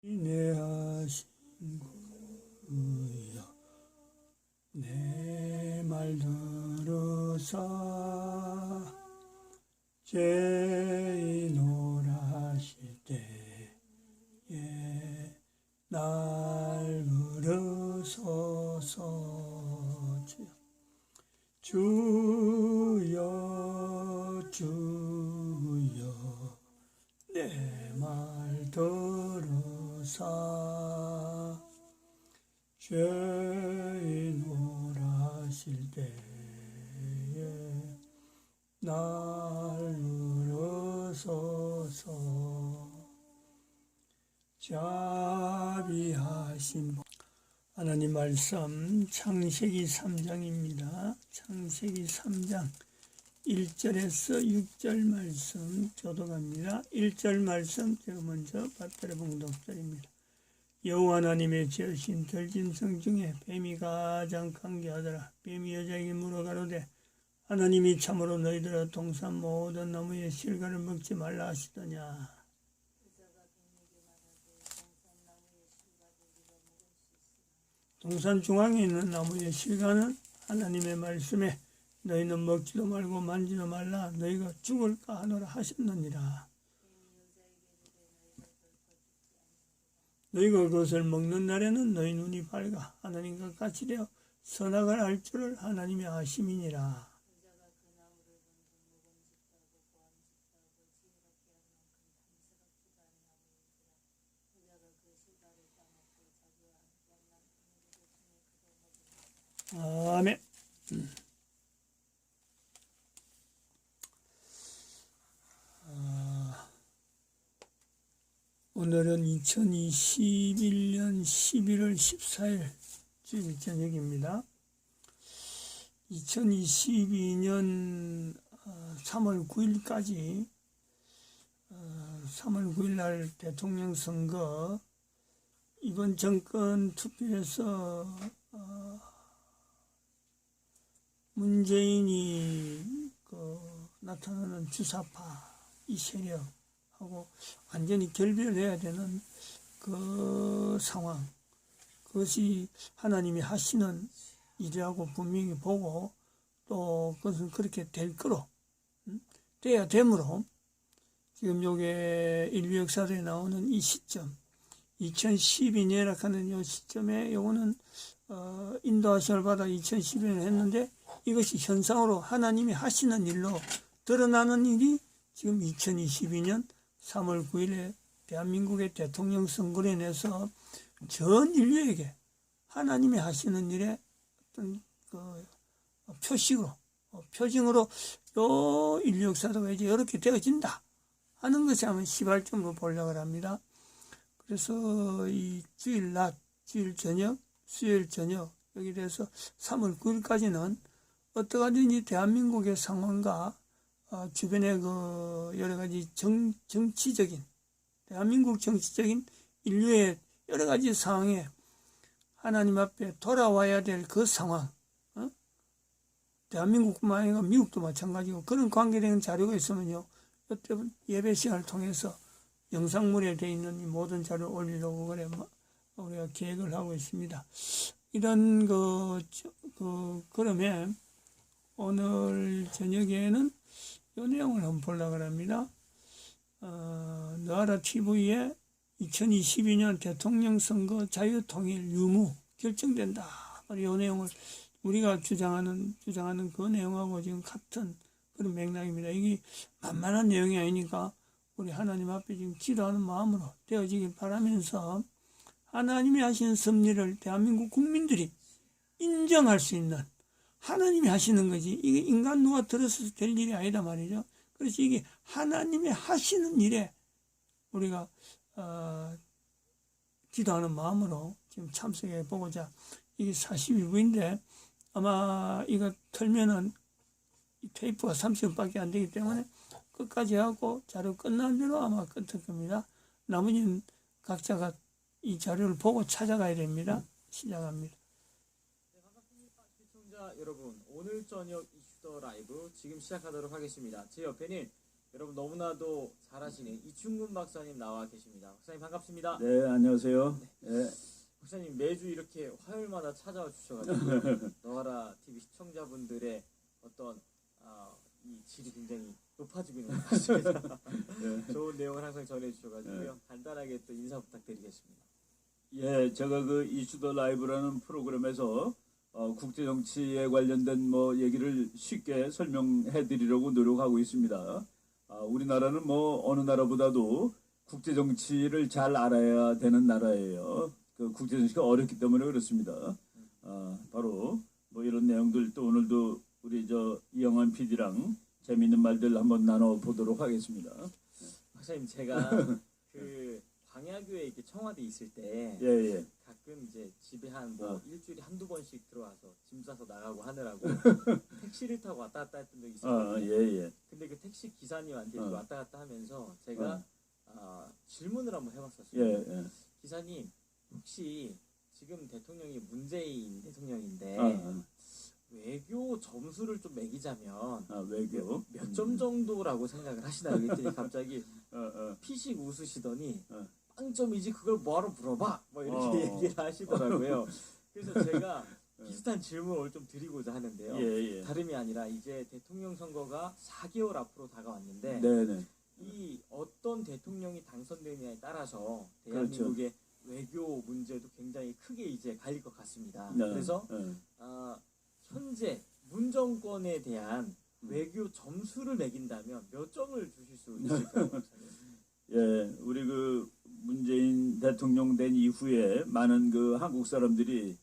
내 하신 구여 내 말 들으사 죄인오라실 때에 날 부르소서. 주여 주여 내 말 들으사 죄인 오라실 때에 날 부르소서. 자비하신 하나님 말씀 창세기 3장입니다. 창세기 3장 1절에서 6절 말씀 교독합니다. 1절 말씀 제가 먼저 받들어 봉독절입니다. 여호와 하나님의 지으신 들짐승 중에 뱀이 가장 강교하더라. 뱀이 여자에게 물어가로되 하나님이 참으로 너희들아 동산 모든 나무의 실과를 먹지 말라 하시더냐. 동산 중앙에 있는 나무의 실과는 하나님의 말씀에 너희는 먹지도 말고 만지도 말라 너희가 죽을까 하노라 하셨느니라. 너희가 그것을 먹는 날에는 너희 눈이 밝아 하나님과 같이 되어 선악을 알 줄을 하나님이 아심이니라. 아멘. 오늘은 2021년 11월 14일 주일 저녁입니다. 2022년 3월 9일까지 3월 9일 날 대통령 선거 이번 정권 투표에서 문재인이 나타나는 주사파 이 세력하고 완전히 결별해야 되는 그 상황, 그것이 하나님이 하시는 일이라고 분명히 보고 또 그것은 그렇게 될 거로 돼야 되므로 지금 요게 인류 역사에 나오는 이 시점 2012년이라 하는 이 시점에 요거는 인도하심을 받아 2012년에 했는데 이것이 현상으로 하나님이 하시는 일로 드러나는 일이 지금 2022년 3월 9일에 대한민국의 대통령 선거로 인해서 전 인류에게 하나님이 하시는 일의 어떤 표식으로, 표징으로 요 인류 역사가 이제 이렇게 되어진다 하는 것이 아마 시발점으로 보려고 합니다. 그래서 이 주일 낮, 주일 저녁, 수요일 저녁 여기 대해서 3월 9일까지는 어떠하든지 대한민국의 상황과 주변의 그 여러 가지 정치적인 대한민국 정치적인 인류의 여러 가지 상황에 하나님 앞에 돌아와야 될 그 상황, 대한민국뿐만 아니라 미국도 마찬가지고 그런 관계된 자료가 있으면요, 이때 예배 시간을 통해서 영상물에 되어 있는 이 모든 자료를 올리려고 그래 우리가 계획을 하고 있습니다. 이런 그러면 오늘 저녁에는 이 내용을 한번 보려고 합니다. 너아라 TV에 2022년 대통령 선거 자유통일 유무 결정된다. 이 내용을 우리가 주장하는 그 내용하고 지금 같은 그런 맥락입니다. 이게 만만한 내용이 아니니까 우리 하나님 앞에 지금 기도하는 마음으로 되어지길 바라면서 하나님이 하시는 섭리를 대한민국 국민들이 인정할 수 있는 하나님이 하시는 거지 이게 인간 누가 들어서서 될 일이 아니다 말이죠. 그래서 이게 하나님이 하시는 일에 우리가 기도하는 마음으로 지금 참석해 보고자. 이게 42부인데 아마 이거 틀면은 테이프가 30분밖에 안 되기 때문에 끝까지 하고 자료 끝난 대로 아마 끝날 겁니다. 나머지는 각자가 이 자료를 보고 찾아가야 됩니다. 시작합니다. 네, 반갑습니다. 시청자 여러분, 오늘 저녁 이슈더 라이브 지금 시작하도록 하겠습니다. 제 옆에는 여러분 너무나도 잘하시는 이충근 박사님 나와 계십니다. 박사님 반갑습니다. 네, 안녕하세요. 네. 박사님 매주 이렇게 화요일마다 찾아와 주셔가지고 너와라 TV 시청자분들의 어떤 이 질이 굉장히 높아지고 있는 것 같습니다. 네. 좋은 내용을 항상 전해주셔가지고요. 간단하게 또 인사 부탁드리겠습니다. 예, 제가 그 이슈더 라이브라는 프로그램에서 국제 정치에 관련된 뭐 얘기를 쉽게 설명해 드리려고 노력하고 있습니다. 우리나라는 뭐 어느 나라보다도 국제 정치를 잘 알아야 되는 나라예요. 그 국제 정치가 어렵기 때문에 그렇습니다. 바로 뭐 이런 내용들 또 오늘도 우리 이영환 PD랑 재미있는 말들 한번 나눠 보도록 하겠습니다. 박사님 제가 그 광야교회 이렇게 청와대 있을 때 예, 예. 가끔 이제 집에 한 뭐 일주일에 한두 번씩 들어와서 짐 싸서 나가고 하느라고 택시를 타고 왔다 갔다 했던 적이 있었거든요. 예, 예. 근데 그 택시 기사님한테 이렇게 왔다 갔다 하면서 제가 질문을 한번 해봤었어요. 예, 예. 기사님 혹시 지금 대통령이 문재인 대통령인데 외교 점수를 좀 매기자면 외교. 몇 점 정도라고 생각을 하시나요? 그랬더니 갑자기 피식 웃으시더니 빵점이지 그걸 뭐하러 물어봐 뭐 이렇게 얘기를 하시더라고요. 그래서 제가 비슷한 질문을 좀 드리고자 하는데요. 예, 예. 다름이 아니라 이제 대통령 선거가 4개월 앞으로 다가왔는데 네, 네. 이 어떤 대통령이 당선되느냐에 따라서 그렇죠. 대한민국의 외교 문제도 굉장히 크게 이제 갈릴 것 같습니다. 네, 그래서 네. 현재 문 정권에 대한 외교 점수를 매긴다면 몇 점을 주실 수 있을까요? 박사님? 예, 우리 그 문재인 대통령 된 이후에 많은 그 한국 사람들이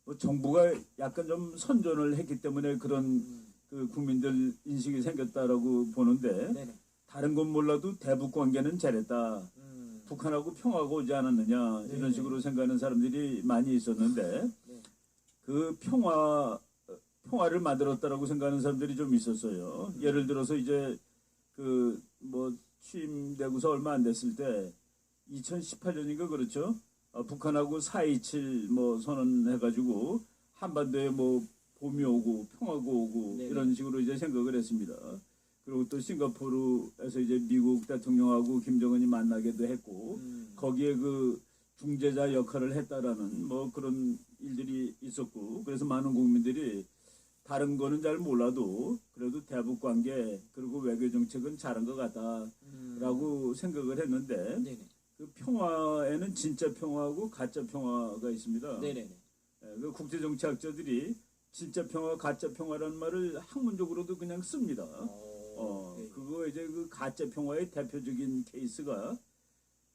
뭐 정부가 약간 좀 선전을 했기 때문에 그런 그 국민들 인식이 생겼다라고 보는데 네네. 다른 건 몰라도 대북 관계는 잘했다. 북한하고 평화가 오지 않았느냐 네네. 이런 식으로 생각하는 사람들이 많이 있었는데 네. 그 평화를 만들었다라고 생각하는 사람들이 좀 있었어요. 예를 들어서 이제 그 뭐 취임되고서 얼마 안 됐을 때 2018년인가 그렇죠? 북한하고 4.27 뭐 선언해가지고 한반도에 뭐 봄이 오고 평화가 오고 네네. 이런 식으로 이제 생각을 했습니다. 그리고 또 싱가포르에서 이제 미국 대통령하고 김정은이 만나기도 했고 거기에 그 중재자 역할을 했다라는 뭐 그런 일들이 있었고 그래서 많은 국민들이 다른 거는 잘 몰라도 그래도 대북 관계 그리고 외교 정책은 잘한 것 같다라고 생각을 했는데 네네. 그 평화에는 진짜 평화하고 가짜 평화가 있습니다. 네네네. 그 국제 정치학자들이 진짜 평화, 가짜 평화라는 말을 학문적으로도 그냥 씁니다. 네. 그거 이제 그 가짜 평화의 대표적인 케이스가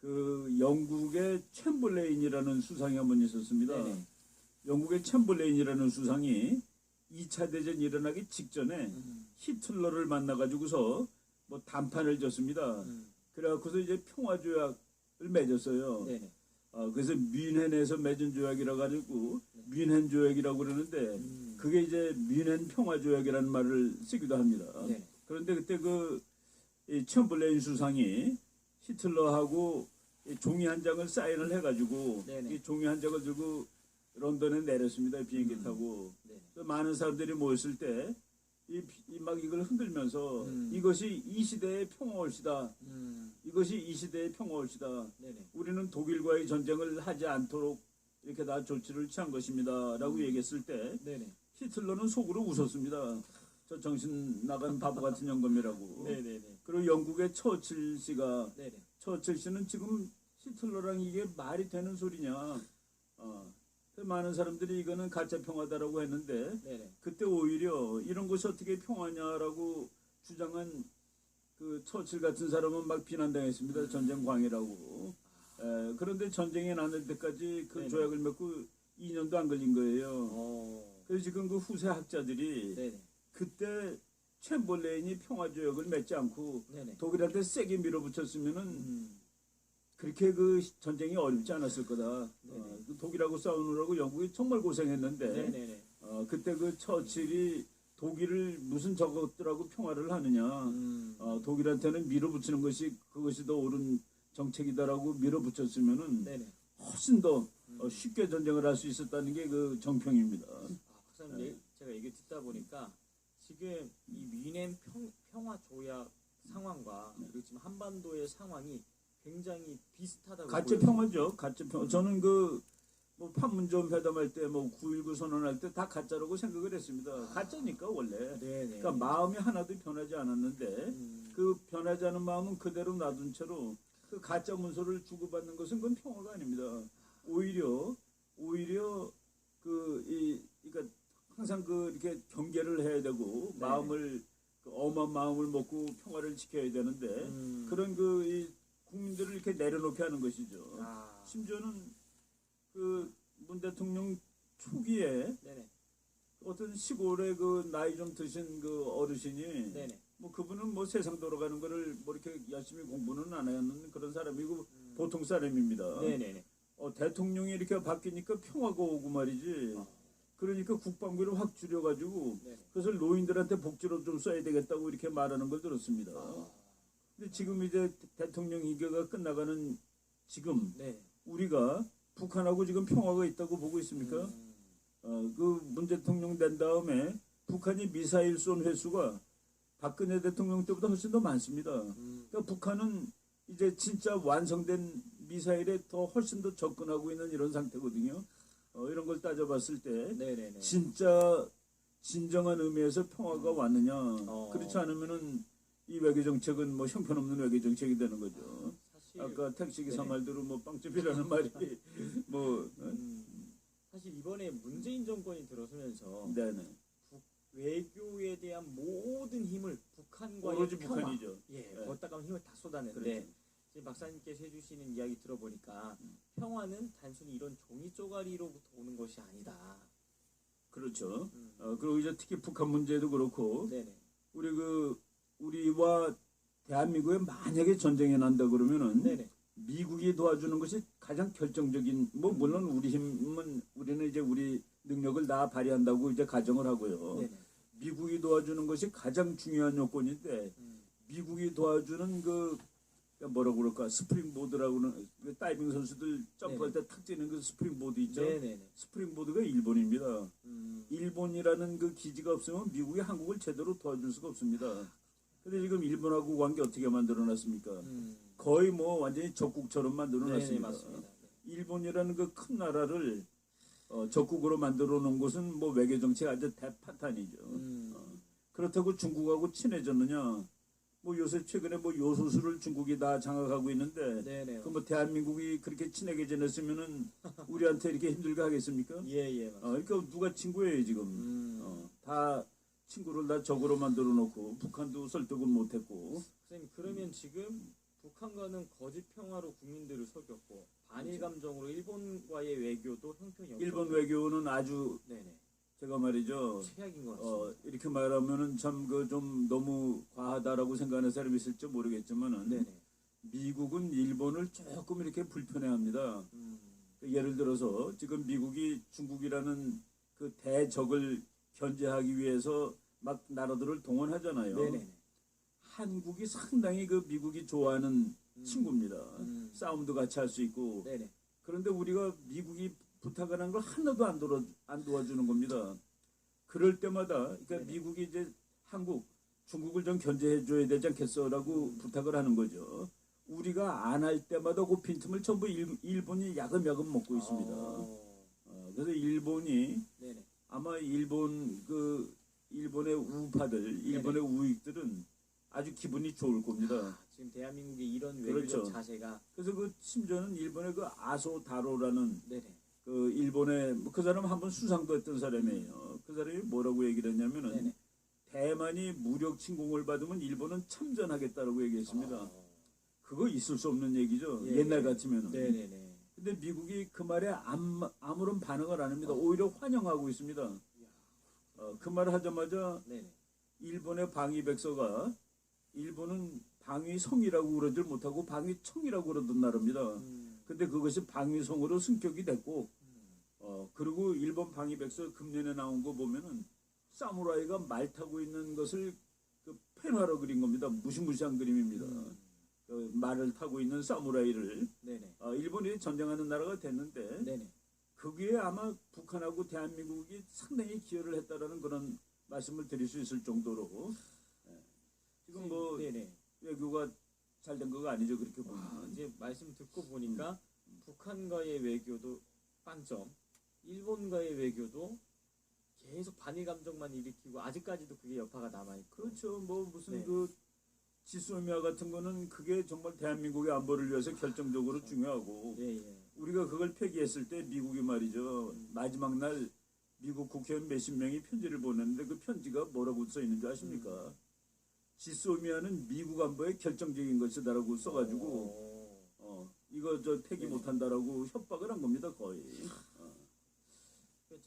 그 영국의 챔벌레인이라는 수상이 한 번 있었습니다. 네네. 영국의 챔벌레인이라는 수상이 2차 대전 일어나기 직전에 히틀러를 만나가지고서 뭐 담판을 줬습니다. 그래갖고서 이제 평화조약을 맺었어요. 네네. 그래서 뮌헨에서 맺은 조약이라 가지고 뮌헨 조약이라고 그러는데 그게 이제 뮌헨 평화조약이라는 말을 쓰기도 합니다. 네네. 그런데 그때 이 챔벌레인 수상이 히틀러하고 이 종이 한 장을 사인을 해가지고 네네. 이 종이 한 장을 들고 런던에 내렸습니다. 비행기 타고. 네네. 그래서 많은 사람들이 모였을 때 막 이걸 흔들면서 이것이 이 시대의 평화올시다. 이것이 이 시대의 평화올시다. 네네. 우리는 독일과의 전쟁을 하지 않도록 이렇게 다 조치를 취한 것입니다. 라고 얘기했을 때 네네. 히틀러는 속으로 웃었습니다. 저 정신 나간 바보 같은 영감이라고. 네네네. 그리고 영국의 처칠 씨가 네네. 처칠 씨는 지금 히틀러랑 이게 말이 되는 소리냐. 많은 사람들이 이거는 가짜 평화다라고 했는데 네네. 그때 오히려 이런 것이 어떻게 평화냐라고 주장한 그 처칠 같은 사람은 막 비난당했습니다. 전쟁 광해라고. 그런데 전쟁이 나는 데까지 그 네네. 조약을 맺고 2년도 안 걸린 거예요. 그래서 지금 그 후세 학자들이 네네. 그때 챔벌레인이 평화조약을 맺지 않고 네네. 독일한테 세게 밀어붙였으면은 그렇게 그 전쟁이 어렵지 않았을 거다. 그 독일하고 싸우느라고 영국이 정말 고생했는데 네네네. 그때 그 처칠이 독일을 무슨 저것들하고 평화를 하느냐. 독일한테는 밀어붙이는 것이 그것이 더 옳은 정책이다라고 밀어붙였으면은 네네. 훨씬 더 쉽게 전쟁을 할 수 있었다는 게 그 정평입니다. 박사님 제가 얘기 듣다 보니까 지금 이 뮌헨 평화 조약 상황과 그리고 지금 한반도의 상황이 굉장히 비슷하다고 가짜 보여요. 평화죠. 가짜 평화. 저는 그 뭐 판문점 회담할 때 뭐 9.19 선언할 때 다 가짜라고 생각을 했습니다. 가짜니까 원래. 네네. 그러니까 마음이 하나도 변하지 않았는데 그 변하지 않은 마음은 그대로 놔둔 채로 그 가짜 문서를 주고받는 것은 그건 평화가 아닙니다. 오히려 그러니까 항상 그 이렇게 경계를 해야 되고 네. 마음을 그 엄한 마음을 먹고 평화를 지켜야 되는데 그런 이 국민들을 이렇게 내려놓게 하는 것이죠. 아, 심지어는 그 문 대통령 초기에 네네. 어떤 시골에 그 나이 좀 드신 그 어르신이 네네. 뭐 그분은 뭐 세상 돌아가는 거를 뭐 이렇게 열심히 공부는 안 하는 그런 사람이고 보통 사람입니다. 네네네. 대통령이 이렇게 바뀌니까 평화가 오고 말이지. 그러니까 국방비를 확 줄여가지고 네네. 그것을 노인들한테 복지로 좀 써야 되겠다고 이렇게 말하는 걸 들었습니다. 근데 지금 이제 대통령 임기가 끝나가는 지금 네. 우리가 북한하고 지금 평화가 있다고 보고 있습니까? 그 문 대통령 된 다음에 북한이 미사일 쏜 횟수가 박근혜 대통령 때보다 훨씬 더 많습니다. 그러니까 북한은 이제 진짜 완성된 미사일에 더 훨씬 더 접근하고 있는 이런 상태거든요. 이런 걸 따져봤을 때 네네네. 진짜 진정한 의미에서 평화가 왔느냐? 어. 그렇지 않으면은 이 외교 정책은 뭐 형편없는 외교 정책이 되는 거죠. 사실 아까 택시기사 네네. 말대로 뭐 빵집이라는 말이 뭐 사실 이번에 문재인 정권이 들어서면서 네네 외교에 대한 모든 힘을 북한과의 오로지 평화, 북한이죠. 예, 네. 거기다가 힘을 다 쏟아냈는데 그렇죠. 지금 박사님께서 해주시는 이야기 들어보니까 평화는 단순히 이런 종이 쪼가리로부터 오는 것이 아니다. 그렇죠. 그리고 이제 특히 북한 문제도 그렇고 네네. 우리와 대한민국에 만약에 전쟁이 난다 그러면은 네네. 미국이 도와주는 것이 가장 결정적인 뭐 물론 우리 힘은 우리는 이제 우리 능력을 다 발휘한다고 이제 가정을 하고요. 네네. 미국이 도와주는 것이 가장 중요한 요건인데 미국이 도와주는 뭐라고 그럴까 스프링보드라고는 그 다이빙 선수들 점프할 때 탁 뛰는 그 스프링보드 있죠. 네네네. 스프링보드가 일본입니다. 일본이라는 그 기지가 없으면 미국이 한국을 제대로 도와줄 수가 없습니다. 근데 지금 일본하고 관계 어떻게 만들어놨습니까? 거의 뭐 완전히 적국처럼 네네, 만들어놨습니다. 맞습니다. 일본이라는 그 큰 나라를 적국으로 만들어 놓은 것은 뭐 외교 정책 아주 대파탄이죠. 그렇다고 중국하고 친해졌느냐? 뭐 요새 최근에 뭐 요소수를 중국이 다 장악하고 있는데 네네. 그 뭐 대한민국이 그렇게 친하게 지냈으면은 우리한테 이렇게 힘들게 하겠습니까? 예예. 맞습니다. 그러니까 누가 친구예요 지금? 다 친구를 다 적으로 만들어 놓고 북한도 설득을 못했고. 선생님 그러면 지금 북한과는 거짓 평화로 국민들을 속였고 반일 감정으로 일본과의 외교도 형편이 없고 일본 외교는 아주 네네. 제가 말이죠. 최악인 것 같습니다. 이렇게 말하면은 참 좀 너무 과하다라고 생각하는 사람이 있을지 모르겠지만은 네네. 미국은 일본을 조금 이렇게 불편해합니다. 예를 들어서 지금 미국이 중국이라는 그 대적을 견제하기 위해서 막 나라들을 동원하잖아요. 네네. 한국이 상당히 그 미국이 좋아하는 친구입니다. 싸움도 같이 할 수 있고. 네네. 그런데 우리가 미국이 부탁을 한 걸 하나도 안 도와주는 겁니다. 그럴 때마다 그러니까 네네. 미국이 이제 중국을 좀 견제해 줘야 되지 않겠어라고 부탁을 하는 거죠. 우리가 안 할 때마다 그 빈틈을 전부 일본이 야금야금 먹고 있습니다. 그래서 일본이 네네. 아마 일본의 우파들, 일본의 우익들은 아주 기분이 좋을 겁니다. 지금 대한민국의 이런 외교적 그렇죠. 자세가 그래서 심지어는 일본의 그 아소다로라는 네네. 그 일본의 그 사람 한번 수상도 했던 사람이에요. 그 사람이 뭐라고 얘기를 했냐면은 네네. 대만이 무력 침공을 받으면 일본은 참전하겠다라고 얘기했습니다. 그거 있을 수 없는 얘기죠. 예, 옛날 예. 같으면은. 네네네. 근데 미국이 그 말에 아무런 반응을 안 합니다. 오히려 환영하고 있습니다. 그 말을 하자마자 네네. 일본의 방위백서가 일본은 방위성이라고 그러질 못하고 방위청이라고 그러던 나라입니다. 근데 그것이 방위성으로 승격이 됐고, 그리고 일본 방위백서 금년에 나온 거 보면은 사무라이가 말 타고 있는 것을 그 펜화로 그린 겁니다. 무시무시한 그림입니다. 말을 타고 있는 사무라이를 네네. 일본이 전쟁하는 나라가 됐는데 네네. 거기에 아마 북한하고 대한민국이 상당히 기여를 했다라는 그런 말씀을 드릴 수 있을 정도로 지금 뭐 네네. 외교가 잘 된 거가 아니죠. 그렇게 보면. 이제 말씀 듣고 보니까 북한과의 외교도 빵점, 일본과의 외교도 계속 반일 감정만 일으키고 아직까지도 그게 여파가 남아있고. 그렇죠. 뭐 무슨 네. 그 지소미아 같은 거는 그게 정말 대한민국의 안보를 위해서 결정적으로 중요하고 예, 예. 우리가 그걸 폐기했을 때 미국이 말이죠. 마지막 날 미국 국회의원 몇십 명이 편지를 보냈는데 그 편지가 뭐라고 써 있는 줄 아십니까? 지소미아는 미국 안보의 결정적인 것이다라고 써가지고 이거 저 폐기 네. 못한다라고 협박을 한 겁니다 거의.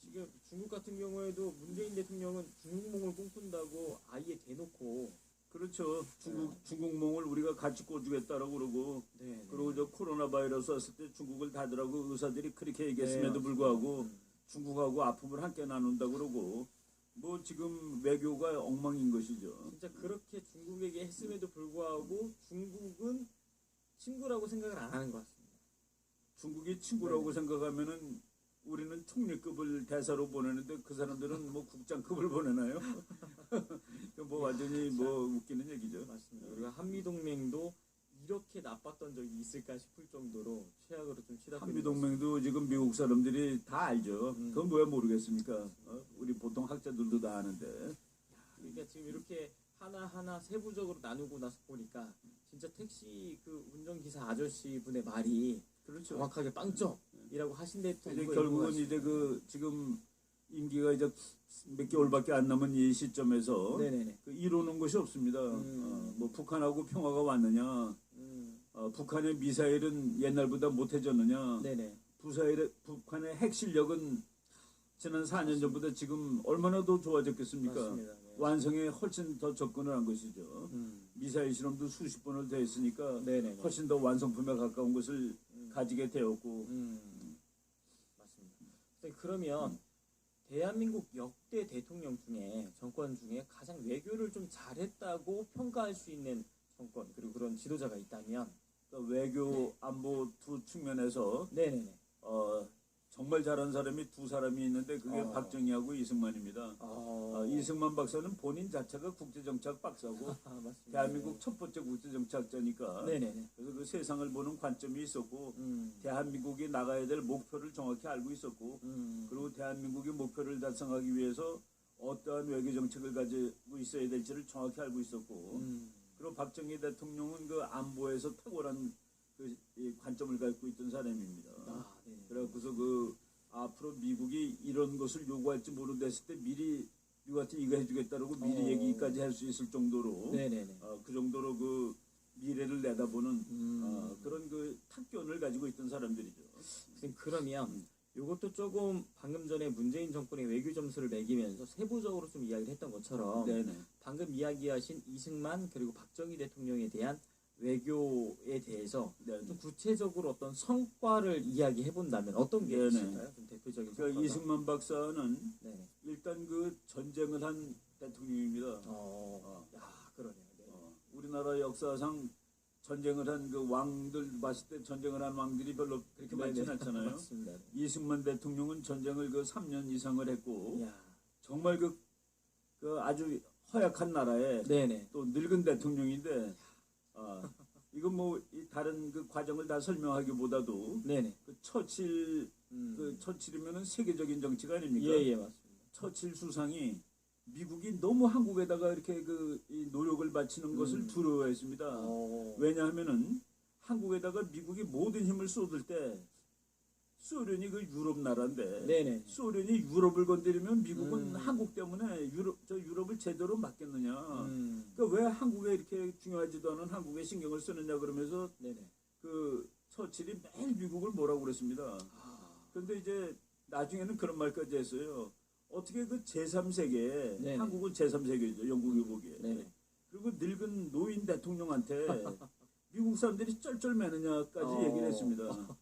지금 중국 같은 경우에도 문재인 대통령은 중국몽을 꿈꾼다고 아예 대놓고 그렇죠. 중국몽을 우리가 같이 꿔주겠다라고 그러고 네, 그리고 저 코로나 바이러스 왔을 때 중국을 닫으라고 의사들이 그렇게 얘기했음에도 네, 불구하고 중국하고 아픔을 함께 나눈다 그러고 뭐 지금 외교가 엉망인 것이죠. 진짜 그렇게 중국에게 했음에도 불구하고 중국은 친구라고 생각을 안 하는 것 같습니다. 중국이 친구라고 네. 생각하면은 우리는 총리급을 대사로 보내는데 그 사람들은 뭐 국장급을 보내나요? 뭐 완전히 뭐 웃기는 얘기죠. 맞습니다. 우리가 한미동맹도 이렇게 나빴던 적이 있을까 싶을 정도로 최악으로 좀 치닫고 한미동맹도 지금 미국 사람들이 다 알죠. 그건 왜 모르겠습니까? 우리 보통 학자들도 다 아는데. 그러니까 지금 이렇게 하나하나 세부적으로 나누고 나서 보니까 진짜 택시 그 운전기사 아저씨 분의 말이 그렇죠. 정확하게 빵점이라고 하신데 또 이제 이거 결국은 연구하시- 이제 그 지금 임기가 이제 몇 개월밖에 안 남은 이 시점에서 네네네. 그 이루는 것이 없습니다. 뭐 북한하고 평화가 왔느냐, 북한의 미사일은 옛날보다 못해졌느냐, 네네. 북한의 핵 실력은 지난 4년 전보다 지금 얼마나 더 좋아졌겠습니까? 맞습니다. 네. 완성에 훨씬 더 접근을 한 것이죠. 미사일 실험도 수십 번을 더 했으니까 네네네. 훨씬 더 완성품에 가까운 것을 가지게 되었고 맞습니다. 선생님, 그러면 대한민국 역대 대통령 중에 정권 중에 가장 외교를 좀 잘했다고 평가할 수 있는 정권 그리고 그런 지도자가 있다면 그러니까 외교 네. 안보 두 측면에서 네네네. 정말 잘한 사람이 두 사람이 있는데 그게 박정희하고 이승만입니다. 이승만 박사는 본인 자체가 국제정치학 박사고 맞습니다. 대한민국 첫 번째 국제정치학자니까 네네네. 그래서 그 세상을 보는 관점이 있었고 음. 대한민국이 나가야 될 목표를 정확히 알고 있었고 그리고 대한민국의 목표를 달성하기 위해서 어떠한 외교 정책을 가지고 있어야 될지를 정확히 알고 있었고 그리고 박정희 대통령은 그 안보에서 탁월한 이 관점을 갖고 있던 사람입니다. 네네. 그래서 그 앞으로 미국이 이런 것을 요구할지 모르겠을 때 미리 미국한테 이거 해주겠다라고 미리 얘기까지 할 수 있을 정도로 네네네. 그 정도로 그 미래를 내다보는 그런 그 탁견을 가지고 있던 사람들이죠. 선생님, 그러면 이것도 조금 방금 전에 문재인 정권의 외교 점수를 매기면서 세부적으로 좀 이야기를 했던 것처럼 네네. 방금 이야기하신 이승만 그리고 박정희 대통령에 대한 외교에 대해서 네네. 좀 구체적으로 어떤 성과를 이야기해 본다면 어떤 게 네네. 있을까요? 좀 대표적인 그러니까 성과가. 이승만 박사는 네네. 일단 그 전쟁을 한 대통령입니다. 야, 그러네요. 네. 우리나라 역사상 전쟁을 한 그 왕들 봤을 때 전쟁을 한 왕들이 별로 그렇게 많지는 네네. 않잖아요. 맞습니다. 이승만 대통령은 전쟁을 그 3년 이상을 했고 야. 정말 그 아주 허약한 나라에 네네. 또 늙은 대통령인데 이건 뭐 이 다른 그 과정을 다 설명하기보다도 네네. 그 처칠 그 처칠이면은 세계적인 정치가 아닙니까? 예예 맞습니다. 처칠 수상이 미국이 너무 한국에다가 이렇게 이 노력을 바치는 것을 두려워했습니다. 왜냐하면은 한국에다가 미국이 모든 힘을 쏟을 때 소련이 그 유럽 나라인데 네네. 소련이 유럽을 건드리면 미국은 한국 때문에 유럽을 제대로 맡겠느냐. 그러니까 왜 한국에 이렇게 중요하지도 않은 한국에 신경을 쓰느냐 그러면서 네네. 그 처칠이 매일 미국을 뭐라고 그랬습니다. 그런데 이제 나중에는 그런 말까지 했어요. 어떻게 그 제3세계, 네네. 한국은 제3세계죠. 영국이 보기에. 네네. 그리고 늙은 노인 대통령한테 미국 사람들이 쩔쩔매느냐까지 얘기를 했습니다.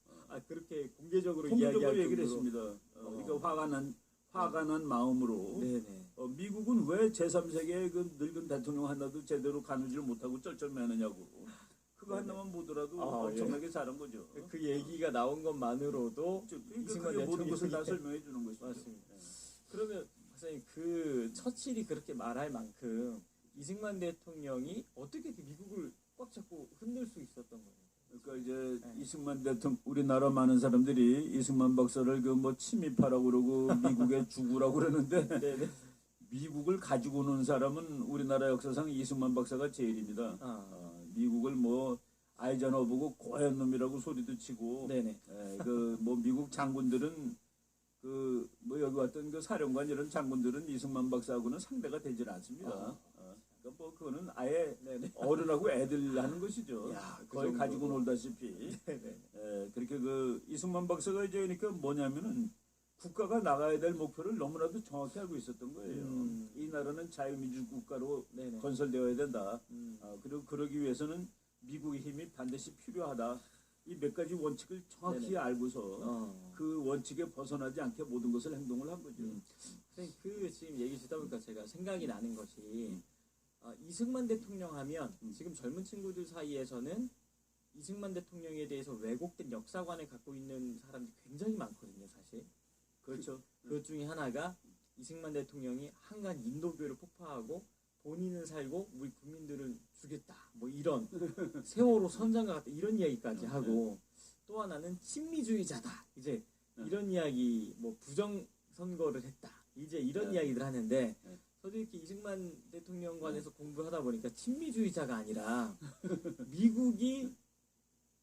그렇게 공개적으로 공개적으로 이야기할 얘기를 정도로. 했습니다. 그러니까 화가 난 마음으로 네네. 미국은 왜 제3세계의 그 늙은 대통령 하나도 제대로 가누지를 못하고 쩔쩔매느냐고. 그거 네네. 하나만 보더라도 아, 엄청나게 잘한 거죠. 그 얘기가 나온 것만으로도 그러니까 이승만 그게 모든 것을 다 대통령이- 설명해 주는 것이죠. 맞습니다. 그러면 박사님 그 처칠이 그렇게 말할 만큼 이승만 대통령이 어떻게 그 미국을 꽉 잡고 흔들 수 있었던 거예요. 그러니까 이제 네. 이승만 대통령 우리나라 많은 사람들이 이승만 박사를 그 뭐 침입하라고 그러고 미국에 죽으라고 그러는데 네네. 미국을 가지고 노는 사람은 우리나라 역사상 이승만 박사가 제일입니다. 미국을 뭐 아이젠허버고 고얀 놈이라고 소리도 치고 네네. 그 뭐 미국 장군들은 그 뭐 여기 왔던 그 사령관 이런 장군들은 이승만 박사하고는 상대가 되질 않습니다. 그러니까 뭐 그거는 아예 네네. 어른하고 애들 하는 것이죠. 야, 그 거의 정도로. 가지고 놀다시피. 네네. 그렇게 그 이승만 박사가 이제 그러니까 뭐냐면은 국가가 나가야 될 목표를 너무나도 정확히 알고 있었던 거예요. 이 나라는 자유민주 국가로 네네. 건설되어야 된다. 음. 그리고 그러기 위해서는 미국의 힘이 반드시 필요하다. 이 몇 가지 원칙을 정확히 네네. 알고서 그 원칙에 벗어나지 않게 모든 것을 행동을 한 거죠. 선생님 그 지금 얘기 듣다 보니까 제가 생각이 나는 것이 이승만 대통령 하면 지금 젊은 친구들 사이에서는 이승만 대통령에 대해서 왜곡된 역사관을 갖고 있는 사람들이 굉장히 많거든요, 사실. 그렇죠. 그 중에 하나가 이승만 대통령이 한간 인도교를 폭파하고 본인은 살고 우리 국민들은 죽였다. 뭐 이런 세월호 선장과 같다 이런 이야기까지 하고 또 하나는 친미주의자다. 이제 이런 이야기 뭐 부정 선거를 했다. 이제 이런 이야기들 하는데 저도 이렇게 이승만 대통령 관해서 공부하다 보니까 친미주의자가 아니라 미국이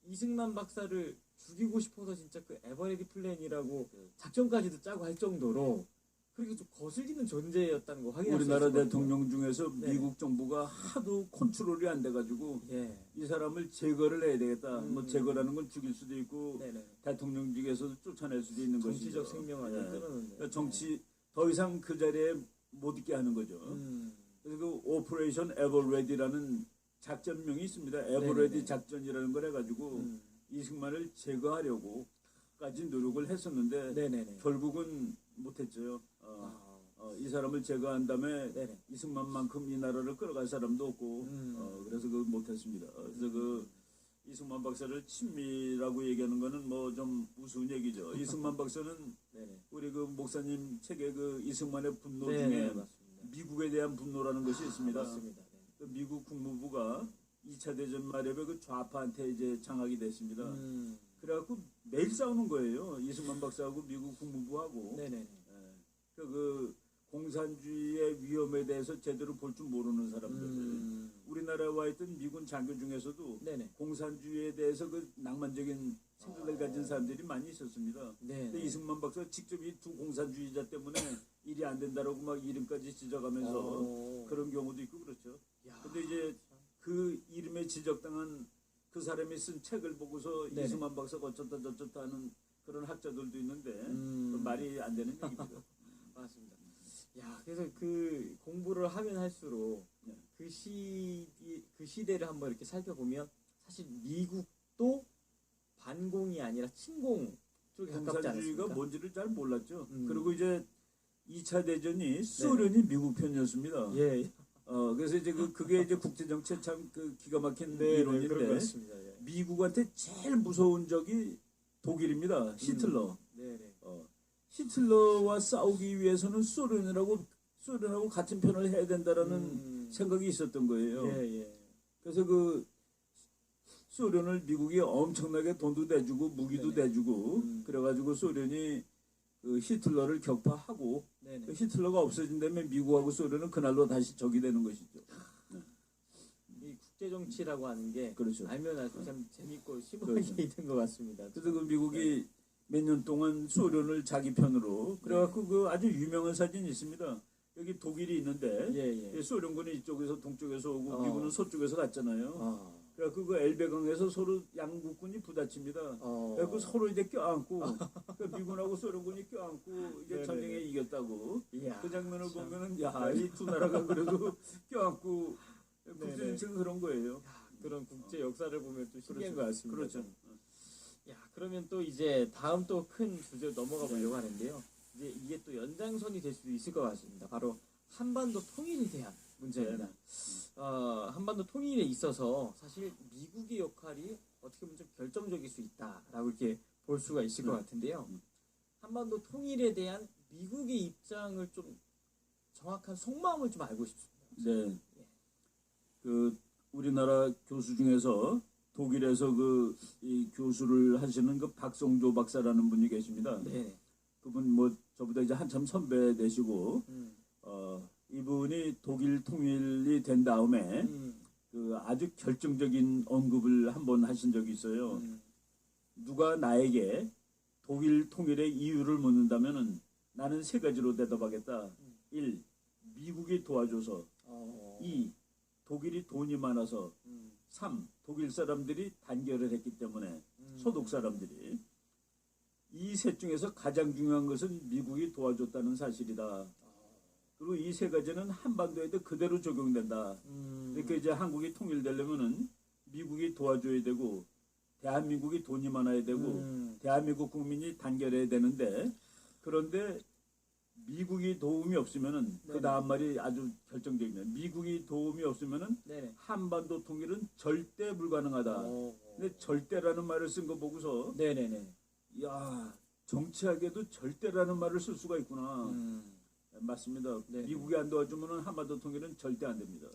이승만 박사를 죽이고 싶어서 진짜 그 에버레디 플랜이라고 작전까지도 짜고 할 정도로 그렇게 좀 거슬리는 존재였다는 거 확인할 수 우리나라 있었거든요. 대통령 중에서 네. 미국 정부가 하도 컨트롤이 안 돼가지고 예. 이 사람을 제거를 해야 되겠다. 뭐 제거라는 건 죽일 수도 있고 네네. 대통령직에서도 쫓아낼 수도 있는 정치적 것이죠. 생명을 예. 끊어놓는. 그러니까 정치 더 이상 그 자리에 못 있게 하는 거죠. 그래서 그 오퍼레이션 에버레디라는 작전명이 있습니다. 에버레디 네네네. 작전이라는 걸 해가지고 이승만을 제거하려고까지 노력을 했었는데 네네네. 결국은 못했죠. 이 사람을 제거한 다음에 네네. 이승만만큼 이 나라를 끌어갈 사람도 없고 그래서 그 못했습니다. 그래서 그 이승만 박사를 친미라고 얘기하는 거는 뭐 좀 우스운 얘기죠. 이승만 박사는 네네. 우리 그 목사님 책에 그 이승만의 분노 네네, 중에 맞습니다. 미국에 대한 분노라는 것이 있습니다. 맞습니다. 네. 그 미국 국무부가 2차 대전 말에 그 좌파한테 이제 장악이 됐습니다. 그래갖고 매일 싸우는 거예요. 이승만 박사하고 미국 국무부하고. 네네. 그 공산주의의 위험에 대해서 제대로 볼 줄 모르는 사람들. 우리나라에 와 있던 미군 장교 중에서도 네네. 공산주의에 대해서 그 낭만적인 생각을 가진 사람들이 많이 있었습니다. 근데 네네. 이승만 박사가 직접 이 두 공산주의자 때문에 일이 안 된다라고 막 이름까지 지적하면서 그런 경우도 있고 그렇죠. 야. 근데 이제 그 이름에 지적당한 그 사람이 쓴 책을 보고서 네네. 이승만 박사가 어쩌다 저쩌다 하는 그런 학자들도 있는데 그 말이 안 되는 얘기입니다. 맞습니다. 야, 그래서 그 공부를 하면 할수록 네. 그 시대를 한번 이렇게 살펴보면 사실 미국도 반공이 아니라 친공 쪽에 가깝지 공산주의가 않습니까? 뭔지를 잘 몰랐죠. 그리고 이제 2차 대전이 소련이 네. 미국 편이었습니다. 예. 그래서 이제 그게 이제 국제정치의 참 그 기가 막힌 네, 이론인데 그런 것 같습니다. 예. 미국한테 제일 무서운 적이 독일입니다. 히틀러. 네네. 히틀러와 싸우기 위해서는 소련하고 같은 편을 해야 된다라는 생각이 있었던 거예요. 예. 그래서 그 소련을 미국이 엄청나게 돈도 내주고 무기도 네네. 내주고 그래가지고 소련이 그 히틀러를 격파하고 네네. 그 히틀러가 없어진 다음에 미국하고 소련은 그날로 다시 적이 되는 것이죠. 이 국제 정치라고 하는 게 그렇죠. 알면 알수록 참 재밌고 심오하게 그렇죠. 있는 것 같습니다. 그래서 그 미국이 몇 년 동안 소련을 자기 편으로 그래갖고 그 아주 유명한 사진이 있습니다. 여기 독일이 있는데 예. 소련군이 이쪽에서 동쪽에서 오고 미국은 서쪽에서 갔잖아요. 아. 그래갖고 그 엘베강에서 서로 양국군이 부딪힙니다. 그래갖고 서로 이제 껴안고 그 미군하고 소련군이 껴안고 이제 네네네. 전쟁에 이겼다고 이야, 그 장면을 참. 보면은 야 이 두 나라가 그래도 껴안고 네네. 국제정치가 그런 거예요. 그런 국제 역사를 보면 또 신기한 그렇죠. 것 같습니다. 그렇죠. 야, 그러면 또 이제 다음 또 큰 주제로 넘어가 보려고 하는데요. 이제 이게 또 연장선이 될 수도 있을 것 같습니다. 바로 한반도 통일에 대한 문제입니다. 한반도 통일에 있어서 사실 미국의 역할이 어떻게 보면 좀 결정적일 수 있다라고 이렇게 볼 수가 있을 것 같은데요. 한반도 통일에 대한 미국의 입장을 좀 정확한 속마음을 좀 알고 싶습니다. 네. 그 우리나라 교수 중에서 독일에서 이 교수를 하시는 그 박성조 박사라는 분이 계십니다. 네. 그분 뭐 저보다 이제 한참 선배 되시고 음. 이분이 독일 통일이 된 다음에 그 아주 결정적인 언급을 한번 하신 적이 있어요. 누가 나에게 독일 통일의 이유를 묻는다면은 나는 세 가지로 대답하겠다. 1. 미국이 도와줘서. 2. 독일이 돈이 많아서. 3. 독일 사람들이 단결을 했기 때문에. 소독 사람들이. 이 셋 중에서 가장 중요한 것은 미국이 도와줬다는 사실이다. 그리고 이 세 가지는 한반도에도 그대로 적용된다. 이렇게 이제 한국이 통일되려면은 미국이 도와줘야 되고 대한민국이 돈이 많아야 되고 대한민국 국민이 단결해야 되는데 그런데 미국이 도움이 없으면은 그 다음 말이 아주 결정적이네요. 미국이 도움이 없으면은 네네. 한반도 통일은 절대 불가능하다. 근데 절대라는 말을 쓴 거 보고서 네네네. 야 정치학에도 절대라는 말을 쓸 수가 있구나. 맞습니다. 네. 미국이 안 도와주면은 한반도 통일은 절대 안 됩니다.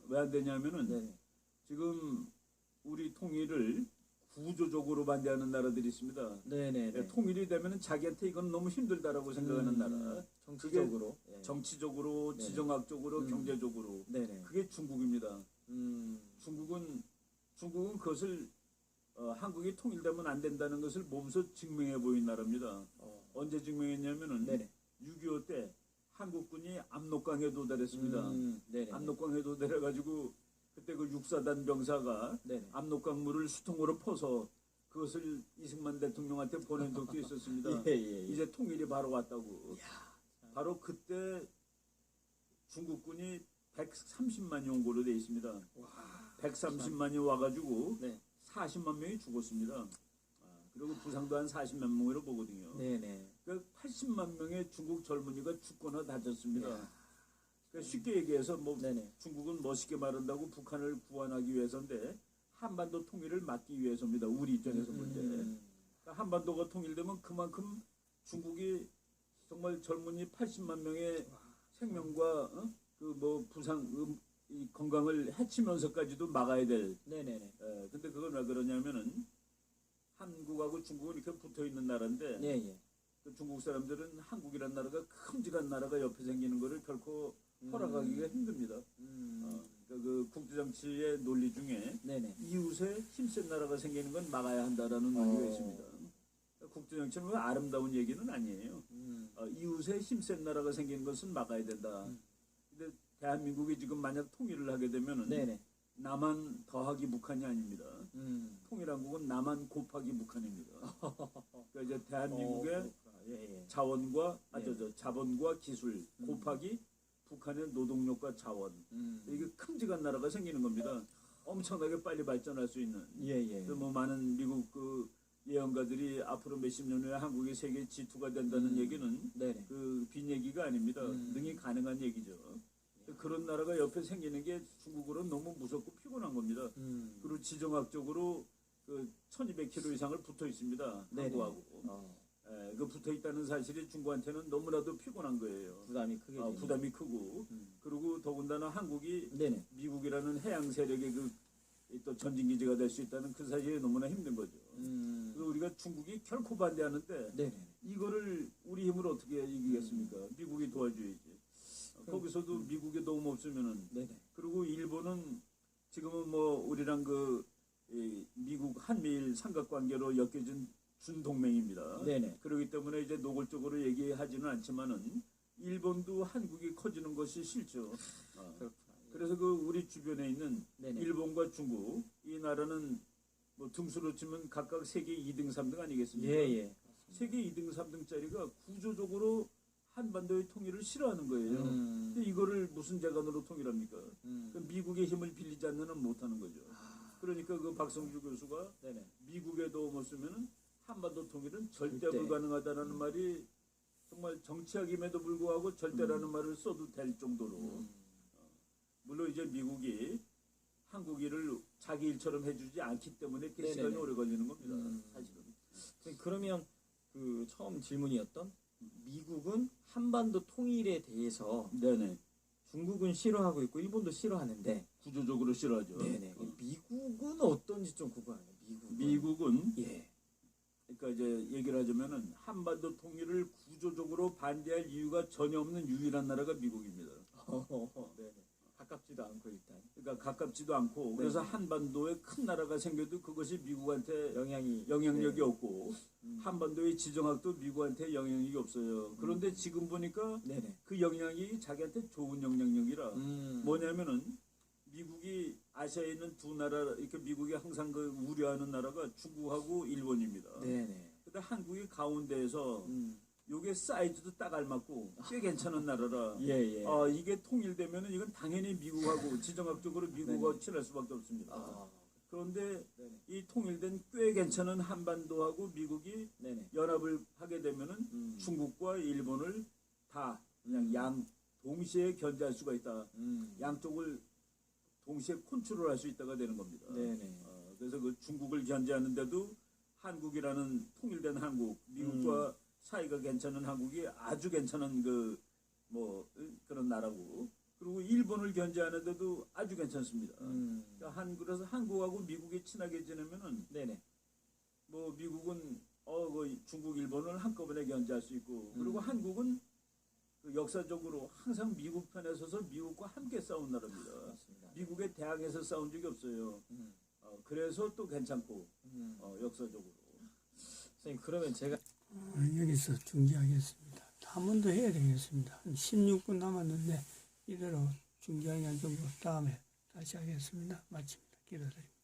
왜 안 되냐면은 네네. 지금 우리 통일을 구조적으로 반대하는 나라들이 있습니다. 네네네. 통일이 되면은 자기한테 이건 너무 힘들다라고 생각하는 나라. 정치적으로. 예. 정치적으로, 네네. 지정학적으로, 경제적으로. 네네. 그게 중국입니다. 음. 중국은 그것을 한국이 통일되면 안 된다는 것을 몸소 증명해 보인 나라입니다. 언제 증명했냐면은 네네. 6.25 때 한국군이 압록강에 도달했습니다. 네네. 압록강에 도달해가지고 그때 그 육사단 병사가 네네. 압록강 물을 수통으로 퍼서 그것을 이승만 대통령한테 보낸 적도 있었습니다. 예. 이제 통일이 바로 왔다고. 바로 그때 중국군이 130만이 온 걸로 돼 있습니다. 130만이 와가지고 네. 40만 명이 죽었습니다. 그리고 부상도 한 40만 명으로 보거든요. 네네. 그러니까 80만 명의 중국 젊은이가 죽거나 다쳤습니다. 그러니까 쉽게 얘기해서 뭐 네네. 중국은 멋있게 말한다고 북한을 구원하기 위해서인데 한반도 통일을 막기 위해서입니다. 우리 입장에서 볼 때. 그러니까 한반도가 통일되면 그만큼 중국이 정말 젊은이 80만 명의 생명과 그 뭐 부상 이 건강을 해치면서까지도 막아야 될. 네네네. 근데 그건 왜 그러냐면은 한국하고 중국은 이렇게 붙어 있는 나라인데 예. 그 중국 사람들은 한국이란 나라가 큼직한 나라가 옆에 생기는 거를 결코 허락하기가 힘듭니다. 그러니까 그 국제정치의 논리 중에 네네. 이웃에 힘센 나라가 생기는 건 막아야 한다라는 논리가 있습니다. 국제정치는 그 아름다운 얘기는 아니에요. 이웃에 힘센 나라가 생기는 것은 막아야 된다. 근데 대한민국이 지금 만약 통일을 하게 되면은 네네. 남한 더하기 북한이 아닙니다. 통일한국은 남한 곱하기 북한입니다. 그러니까 이제 대한민국의 자원과 자본과 기술 곱하기 북한의 노동력과 자원. 이게 큼직한 나라가 생기는 겁니다. 엄청나게 빨리 발전할 수 있는. 그래서 뭐 많은 미국 그 예언가들이 앞으로 몇십 년 후에 한국이 세계 G2가 된다는 얘기는 네네. 그 빈 얘기가 아닙니다. 능히 가능한 얘기죠. 그런 나라가 옆에 생기는 게 중국으로는 너무 무섭고 피곤한 겁니다. 그리고 지정학적으로 그 1200km 이상을 붙어 있습니다. 네네. 한국하고. 그 붙어 있다는 사실이 중국한테는 너무나도 피곤한 거예요. 부담이 크게. 부담이 크고. 그리고 더군다나 한국이 네네. 미국이라는 해양 세력의 또 전진기지가 될 수 있다는 그 사실이 너무나 힘든 거죠. 그래서 우리가 중국이 결코 반대하는데 네네. 이거를 우리 힘으로 어떻게 이기겠습니까? 미국이 도와줘야지. 거기서도 미국의 도움 없으면은. 네네. 그리고 일본은 지금은 뭐 우리랑 미국 한미일 삼각관계로 엮여진 준동맹입니다. 네네. 그렇기 때문에 이제 노골적으로 얘기하지는 않지만은 일본도 한국이 커지는 것이 싫죠. 그래서 그 우리 주변에 있는 네네. 일본과 중국 이 나라는 뭐 등수로 치면 각각 세계 2등, 3등 아니겠습니까? 예. 세계 2등, 3등짜리가 구조적으로 한반도의 통일을 싫어하는 거예요. 근데 이거를 무슨 재간으로 통일합니까? 그 미국의 힘을 빌리지 않는 한 못하는 거죠. 그러니까 그 박성주 교수가 네네. 미국의 도움 없으면은 한반도 통일은 절대 절대. 불가능하다라는 말이 정말 정치학임에도 불구하고 절대라는 말을 써도 될 정도로 물론 이제 미국이 한국 일을 자기 일처럼 해주지 않기 때문에 그 시간이 오래 걸리는 겁니다. 사실은. 그러면 그 처음 질문이었던 미국은 한반도 통일에 대해서 네네. 중국은 싫어하고 있고 일본도 싫어하는데 구조적으로 싫어하죠. 네네. 미국은 어떤지 좀 궁금해요. 미국은 예. 그러니까 이제 얘기를 하자면은 한반도 통일을 구조적으로 반대할 이유가 전혀 없는 유일한 나라가 미국입니다. 네네. 가깝지도 않고 일단 그러니까 가깝지도 않고 그래서 한반도에 큰 나라가 생겨도 그것이 미국한테 영향력이 네. 없고 한반도의 지정학도 미국한테 영향력이 없어요. 그런데 지금 보니까 네네. 그 영향이 자기한테 좋은 영향력이라 뭐냐면은 미국이 아시아에 있는 두 나라 이렇게 미국이 항상 그 우려하는 나라가 중국하고 일본입니다. 네네. 근데 한국이 가운데에서 요게 사이즈도 딱 알맞고 꽤 괜찮은 나라라. 예. 이게 통일되면은 이건 당연히 미국하고 지정학적으로 미국하고 친할 수밖에 없습니다. 그런데 네네. 이 통일된 꽤 괜찮은 한반도하고 미국이 네네. 연합을 하게 되면은 중국과 일본을 다 그냥 동시에 견제할 수가 있다. 양쪽을 동시에 컨트롤할 수 있다가 되는 겁니다. 네네. 그래서 그 중국을 견제하는데도 한국이라는 통일된 한국, 미국과 사이가 괜찮은 한국이 아주 괜찮은 그런 나라고, 그리고 일본을 견제하는데도 아주 괜찮습니다. 그러니까 그래서 한국하고 미국이 친하게 지내면은 네네. 뭐 미국은 그 중국, 일본을 한꺼번에 견제할 수 있고, 그리고 한국은 그 역사적으로 항상 미국 편에 서서 미국과 함께 싸운 나라입니다. 맞습니다. 미국에 대항해서 싸운 적이 없어요. 그래서 또 괜찮고 역사적으로. 선생님 그러면 제가 여기서 중지하겠습니다. 한 번 더 해야 되겠습니다. 한 16분 남았는데 이대로 중지하기 좀 다음에 다시 하겠습니다. 마칩니다. 기도드립니다.